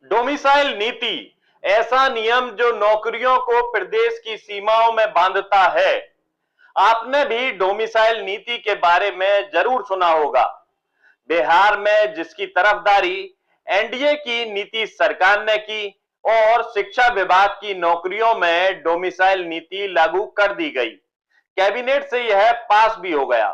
Domicile नीति ऐसा नियम जो नौकरियों को प्रदेश की सीमाओं में बांधता है। आपने भी डोमिसाइल नीति के बारे में जरूर सुना होगा। बिहार में जिसकी तरफदारी एनडीए की नीतीश सरकार ने की और शिक्षा विभाग की नौकरियों में डोमिसाइल नीति लागू कर दी गई। कैबिनेट से यह पास भी हो गया।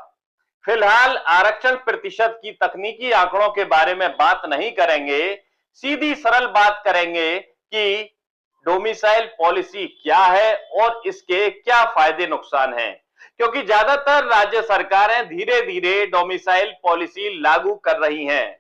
फिलहाल आरक्षण प्रतिशत की तकनीकी आंकड़ों के बारे में बात नहीं करेंगे, सीधी सरल बात करेंगे कि डोमिसाइल पॉलिसी क्या है और इसके क्या फायदे नुकसान हैं। क्योंकि ज्यादातर राज्य सरकारें धीरे धीरे डोमिसाइल पॉलिसी लागू कर रही हैं।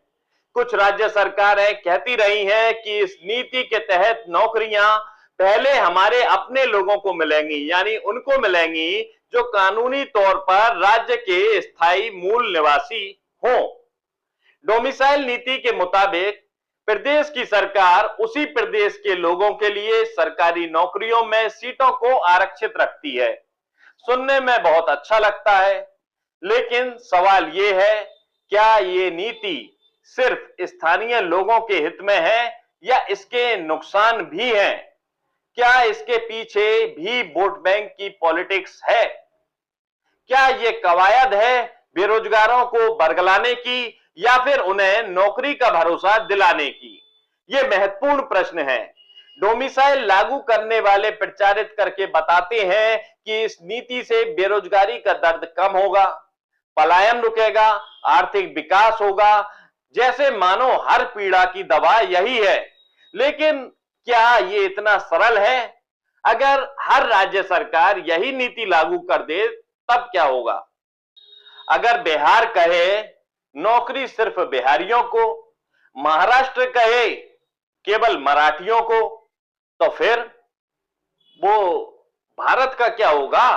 कुछ राज्य सरकारें कहती रही हैं कि इस नीति के तहत नौकरियां पहले हमारे अपने लोगों को मिलेंगी, यानी उनको मिलेंगी जो कानूनी तौर पर राज्य के स्थायी मूल निवासी हों। डोमिसाइल नीति के मुताबिक प्रदेश की सरकार उसी प्रदेश के लोगों के लिए सरकारी नौकरियों में सीटों को आरक्षित रखती है। सुनने में बहुत अच्छा लगता है, लेकिन सवाल यह है, क्या ये नीति सिर्फ स्थानीय लोगों के हित में है या इसके नुकसान भी हैं? क्या इसके पीछे भी वोट बैंक की पॉलिटिक्स है? क्या ये कवायद है बेरोजगारों को बरगलाने की या फिर उन्हें नौकरी का भरोसा दिलाने की? ये महत्वपूर्ण प्रश्न है। डोमिसाइल लागू करने वाले प्रचारित करके बताते हैं कि इस नीति से बेरोजगारी का दर्द कम होगा, पलायन रुकेगा, आर्थिक विकास होगा, जैसे मानो हर पीड़ा की दवा यही है। लेकिन क्या ये इतना सरल है? अगर हर राज्य सरकार यही नीति लागू कर दे तब क्या होगा? अगर बिहार कहे नौकरी सिर्फ बिहारियों को, महाराष्ट्र कहे केवल मराठियों को, तो फिर वो भारत का क्या होगा?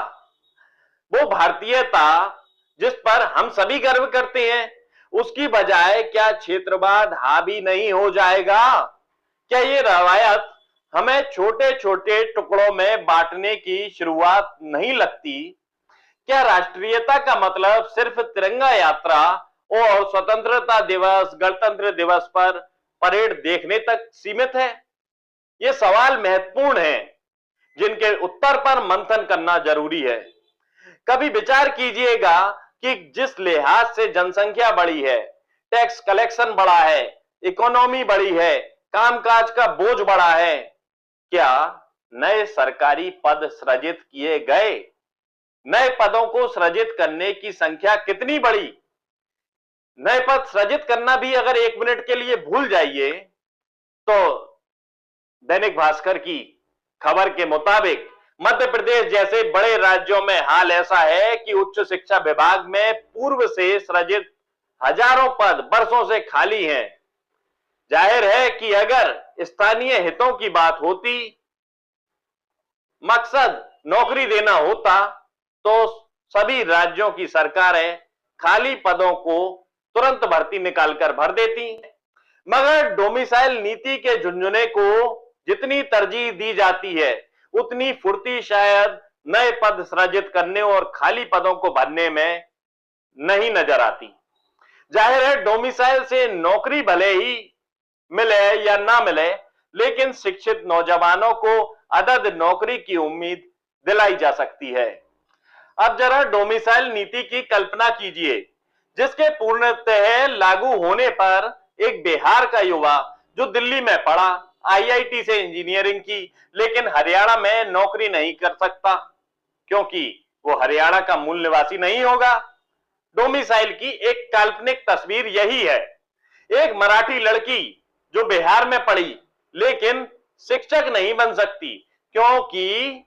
वो भारतीयता जिस पर हम सभी गर्व करते हैं, उसकी बजाय क्या क्षेत्रवाद हावी नहीं हो जाएगा? क्या ये रवायत हमें छोटे छोटे टुकड़ों में बांटने की शुरुआत नहीं लगती? क्या राष्ट्रीयता का मतलब सिर्फ तिरंगा यात्रा और स्वतंत्रता दिवस, गणतंत्र दिवस पर परेड देखने तक सीमित है? ये सवाल महत्वपूर्ण हैं, जिनके उत्तर पर मंथन करना जरूरी है। कभी विचार कीजिएगा कि जिस लिहाज से जनसंख्या बढ़ी है, टैक्स कलेक्शन बढ़ा है, इकोनॉमी बढ़ी है, कामकाज का बोझ बढ़ा है, क्या नए सरकारी पद सृजित किए गए? नए पदों को सृजित करने की संख्या कितनी बढ़ी? नए पद सृजित करना भी अगर 1 मिनट के लिए भूल जाइए तो दैनिक भास्कर की खबर के मुताबिक मध्य प्रदेश जैसे बड़े राज्यों में हाल ऐसा है कि उच्च शिक्षा विभाग में पूर्व से सृजित हजारों पद बरसों से खाली हैं। जाहिर है कि अगर स्थानीय हितों की बात होती, मकसद नौकरी देना होता, तो सभी राज्यों की सरकारें खाली पदों को तुरंत भर्ती निकालकर भर देती। मगर डोमिसाइल नीति के झुंझुने को जितनी तरजीह दी जाती है, उतनी फुर्ती शायद नए पद सृजित करने और खाली पदों को भरने में नहीं नजर आती। जाहिर है डोमिसाइल से नौकरी भले ही मिले या ना मिले, लेकिन शिक्षित नौजवानों को अदद नौकरी की उम्मीद दिलाई जा सकती है। अब जरा डोमिसाइल नीति की कल्पना कीजिए, जिसके पूर्णतः लागू होने पर एक बिहार का युवा जो दिल्ली में पढ़ा, आईआईटी से इंजीनियरिंग की, लेकिन हरियाणा में नौकरी नहीं कर सकता क्योंकि वो हरियाणा का मूल निवासी नहीं होगा। डोमिसाइल की एक काल्पनिक तस्वीर यही है। एक मराठी लड़की जो बिहार में पढ़ी लेकिन शिक्षक नहीं बन सकती क्योंकि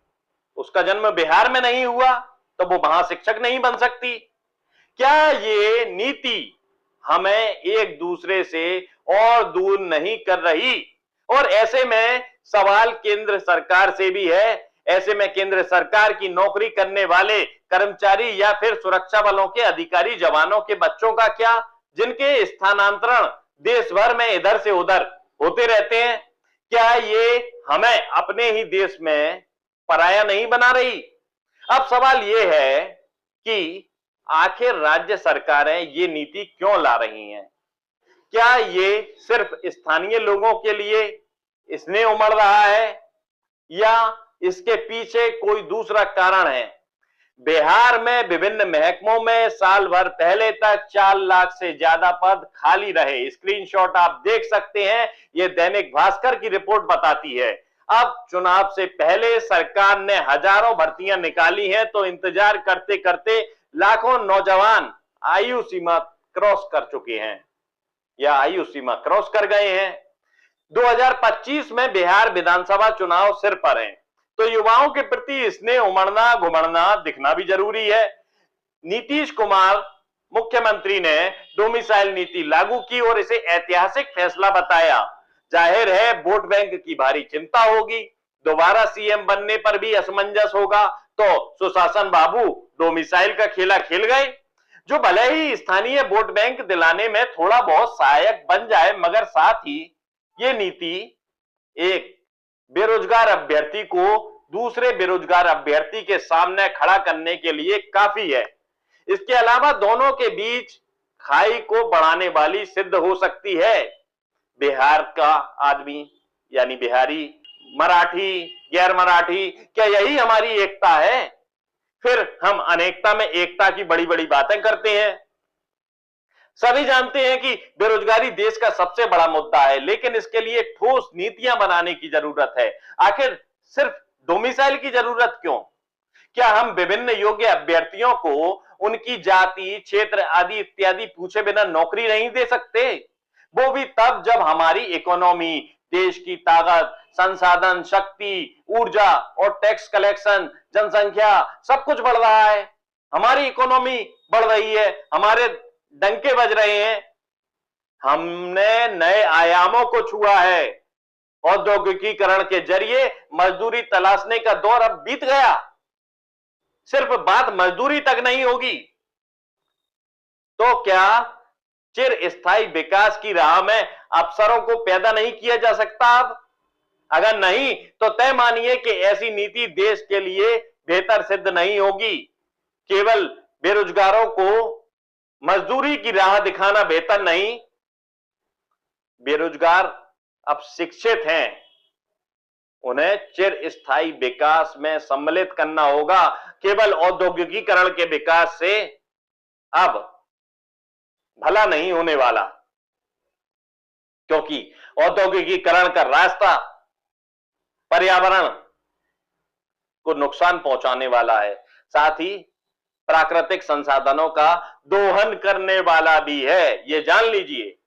उसका जन्म बिहार में नहीं हुआ, तो वो वहां शिक्षक नहीं बन सकती। क्या ये नीति हमें एक दूसरे से और दूर नहीं कर रही? और ऐसे में सवाल केंद्र सरकार से भी है। ऐसे में केंद्र सरकार की नौकरी करने वाले कर्मचारी या फिर सुरक्षा बलों के अधिकारी जवानों के बच्चों का क्या, जिनके स्थानांतरण देश भर में इधर से उधर होते रहते हैं? क्या ये हमें अपने ही देश में पराया नहीं बना रही? अब सवाल ये है कि आखिर राज्य सरकारें ये नीति क्यों ला रही हैं? क्या ये सिर्फ स्थानीय लोगों के लिए स्नेह उमड़ रहा है या इसके पीछे कोई दूसरा कारण है? बिहार में विभिन्न महकमों में साल भर पहले तक 4 लाख से ज्यादा पद खाली रहे। स्क्रीनशॉट आप देख सकते हैं, यह दैनिक भास्कर की रिपोर्ट बताती है। अब चुनाव से पहले सरकार ने हजारों भर्तियां निकाली हैं, तो इंतजार करते करते लाखों नौजवान आयु सीमा क्रॉस कर चुके हैं या आयु सीमा क्रॉस कर गए हैं। 2025 में बिहार विधानसभा चुनाव सिर पर है, तो युवाओं के प्रति स्नेह उमड़ना घुमड़ना दिखना भी जरूरी है। नीतीश कुमार मुख्यमंत्री ने डोमिसाइल नीति लागू की और इसे ऐतिहासिक फैसला बताया। जाहिर है वोट बैंक की भारी चिंता होगी, दोबारा सीएम बनने पर भी असमंजस होगा, तो सुशासन बाबू डोमिसाइल का खेला खेल गए, जो भले ही स्थानीय वोट बैंक दिलाने में थोड़ा बहुत सहायक बन जाए, मगर साथ ही ये नीति एक बेरोजगार अभ्यर्थी को दूसरे बेरोजगार अभ्यर्थी के सामने खड़ा करने के लिए काफी है। इसके अलावा दोनों के बीच खाई को बढ़ाने वाली सिद्ध हो सकती है। बिहार का आदमी यानी बिहारी, मराठी, गैर मराठी, क्या यही हमारी एकता है? फिर हम अनेकता में एकता की बड़ी बड़ी बातें करते हैं। सभी जानते हैं कि बेरोजगारी देश का सबसे बड़ा मुद्दा है, लेकिन इसके लिए ठोस नीतियां बनाने की जरूरत है। आखिर सिर्फ डोमिसाइल की जरूरत क्यों? क्या हम विभिन्न योग्य अभ्यर्थियों को उनकी जाति, क्षेत्र आदि इत्यादि पूछे बिना नौकरी नहीं दे सकते? वो भी तब जब हमारी इकोनॉमी, देश की ताकत, संसाधन, शक्ति, ऊर्जा और टैक्स कलेक्शन, जनसंख्या सब कुछ बढ़ रहा है। हमारी इकोनॉमी बढ़ रही है, हमारे डंके बज रहे हैं, हमने नए आयामों को छुआ है। औद्योगिकीकरण के जरिए मजदूरी तलाशने का दौर अब बीत गया। सिर्फ बात मजदूरी तक नहीं होगी, तो क्या चिर स्थायी विकास की राह में अवसरों को पैदा नहीं किया जा सकता? अब अगर नहीं, तो तय मानिए कि ऐसी नीति देश के लिए बेहतर सिद्ध नहीं होगी। केवल बेरोजगारों को मजदूरी की राह दिखाना बेहतर नहीं। बेरोजगार अब शिक्षित हैं, उन्हें चिर स्थायी विकास में सम्मिलित करना होगा। केवल औद्योगिकीकरण के विकास से अब भला नहीं होने वाला, क्योंकि औद्योगिकीकरण का रास्ता पर्यावरण को नुकसान पहुंचाने वाला है, साथ ही प्राकृतिक संसाधनों का दोहन करने वाला भी है, ये जान लीजिए।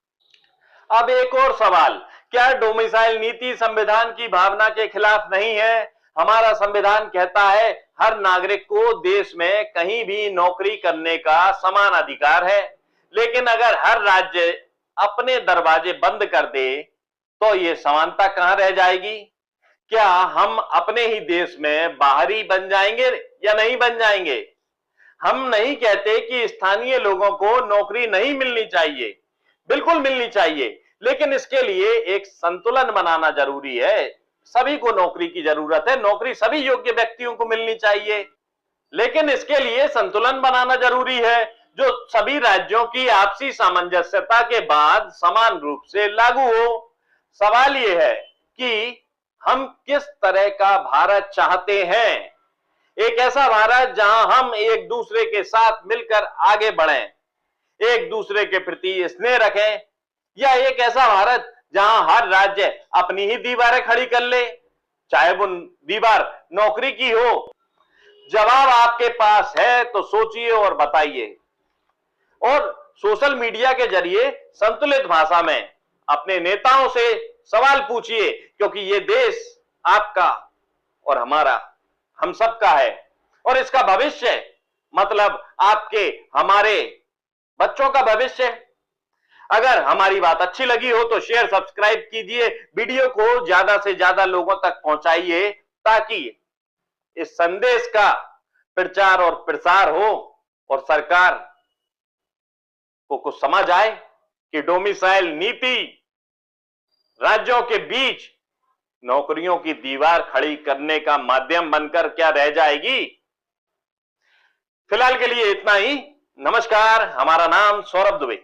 अब एक और सवाल, क्या डोमिसाइल नीति संविधान की भावना के खिलाफ नहीं है? हमारा संविधान कहता है हर नागरिक को देश में कहीं भी नौकरी करने का समान अधिकार है, लेकिन अगर हर राज्य अपने दरवाजे बंद कर दे तो ये समानता कहां रह जाएगी? क्या हम अपने ही देश में बाहरी बन जाएंगे या नहीं बन जाएंगे? हम नहीं कहते कि स्थानीय लोगों को नौकरी नहीं मिलनी चाहिए, बिल्कुल मिलनी चाहिए, लेकिन इसके लिए एक संतुलन बनाना जरूरी है। सभी को नौकरी की जरूरत है, नौकरी सभी योग्य व्यक्तियों को मिलनी चाहिए, लेकिन इसके लिए संतुलन बनाना जरूरी है जो सभी राज्यों की आपसी सामंजस्यता के बाद समान रूप से लागू हो। सवाल यह है कि हम किस तरह का भारत चाहते हैं? एक ऐसा भारत जहां हम एक दूसरे के साथ मिलकर आगे बढ़ें, एक दूसरे के प्रति स्नेह रखें, या एक ऐसा भारत जहां हर राज्य अपनी ही दीवारें खड़ी कर ले, चाहे वो दीवार नौकरी की हो? जवाब आपके पास है तो सोचिए और बताइए, और सोशल मीडिया के जरिए संतुलित भाषा में अपने नेताओं से सवाल पूछिए, क्योंकि ये देश आपका और हमारा, हम सबका है, और इसका भविष्य मतलब आपके हमारे बच्चों का भविष्य। अगर हमारी बात अच्छी लगी हो तो शेयर सब्सक्राइब कीजिए, वीडियो को ज्यादा से ज्यादा लोगों तक पहुंचाइए, ताकि इस संदेश का प्रचार और प्रसार हो और सरकार को कुछ समझ आए कि डोमिसाइल नीति राज्यों के बीच नौकरियों की दीवार खड़ी करने का माध्यम बनकर क्या रह जाएगी। फिलहाल के लिए इतना ही। नमस्कार, हमारा नाम सौरभ दुबे।